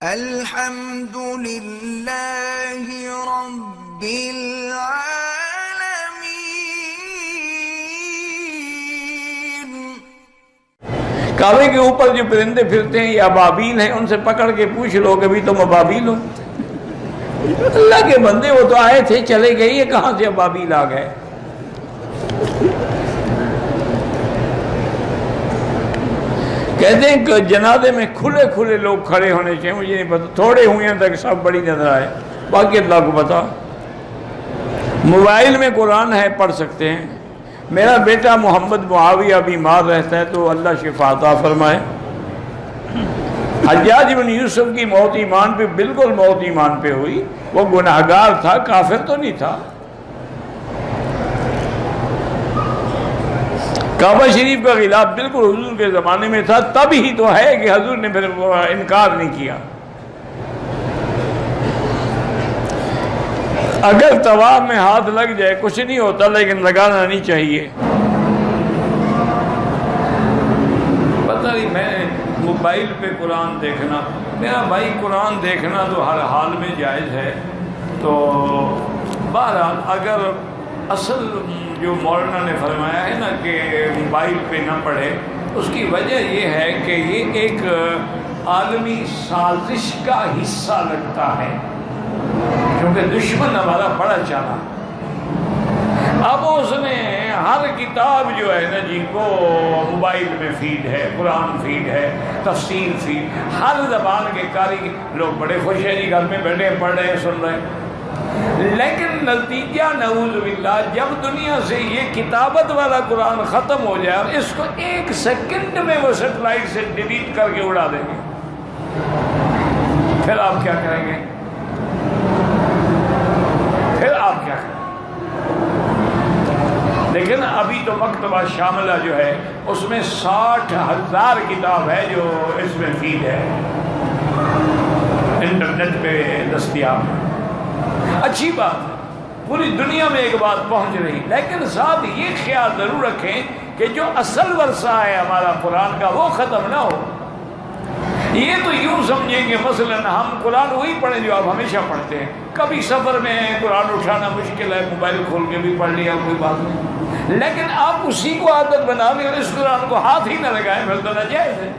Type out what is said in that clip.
الحمد للہ رب العالمین۔ کعبے کے اوپر جو پرندے پھرتے ہیں یہ ابابیل ہیں، ان سے پکڑ کے پوچھ لو کبھی تم ابابیل ہو؟ اللہ کے بندے، وہ تو آئے تھے چلے گئے، یہ کہاں سے ابابیل آ گئے؟ کہتے ہیں کہ جنازے میں کھلے کھلے لوگ کھڑے ہونے چاہیے، مجھے نہیں پتا، تھوڑے ہوئے ہیں تک سب بڑی نظر آئے، باقی اللہ کو پتا۔ موبائل میں قرآن ہے، پڑھ سکتے ہیں۔ میرا بیٹا محمد معاویہ بیمار رہتا ہے تو اللہ شفا عطا فرمائے۔ حجاج بن یوسف کی موت ایمان پہ، بالکل موت ایمان پہ ہوئی، وہ گناہگار تھا، کافر تو نہیں تھا۔ کعبہ شریف کا غلاف بالکل حضور کے زمانے میں تھا، تب ہی تو ہے کہ حضور نے پھر انکار نہیں کیا۔ اگر طواف میں ہاتھ لگ جائے کچھ نہیں ہوتا، لیکن لگانا نہیں چاہیے۔ پتہ نہیں، میں موبائل پہ قرآن دیکھنا، میرا بھائی قرآن دیکھنا تو ہر حال میں جائز ہے۔ تو بہرحال اگر اصل جو مولانا نے فرمایا ہے نا کہ موبائل پہ نہ پڑھے، اس کی وجہ یہ ہے کہ یہ ایک عالمی سازش کا حصہ لگتا ہے، کیونکہ دشمن ہمارا بڑا چالا۔ اب اس نے ہر کتاب جو ہے نا جی کو موبائل میں فیڈ ہے، قرآن فیڈ ہے، تفسیر فیڈ، ہر زبان کے قاری لوگ بڑے خوش ہیں جی، گھر میں بیٹھے پڑھ رہے ہیں، سن رہے ہیں۔ لیکن نتیجہ نعوذ باللہ جب دنیا سے یہ کتابت والا قرآن ختم ہو جائے اور اس کو ایک سیکنڈ میں وہ سیٹلائٹ سے ڈیلیٹ کر کے اڑا دیں گے، پھر آپ کیا کریں گے؟ لیکن ابھی تو مکتبہ شاملہ جو ہے اس میں 60,000 کتاب ہے جو اس میں فیڈ ہے، انٹرنیٹ پہ دستیاب ہے۔ اچھی بات ہے، پوری دنیا میں ایک بات پہنچ رہی، لیکن ساتھ یہ خیال ضرور رکھیں کہ جو اصل ورثہ ہے ہمارا قرآن کا وہ ختم نہ ہو۔ یہ تو یوں سمجھیں کہ مثلا ہم قرآن وہی پڑھیں جو آپ ہمیشہ پڑھتے ہیں، کبھی سفر میں قرآن اٹھانا مشکل ہے، موبائل کھول کے بھی پڑھ لیا کوئی بات نہیں، لیکن آپ اسی کو عادت بنا لیں اور اس قرآن کو ہاتھ ہی نہ لگائیں، پھر تو ناجائز ہے۔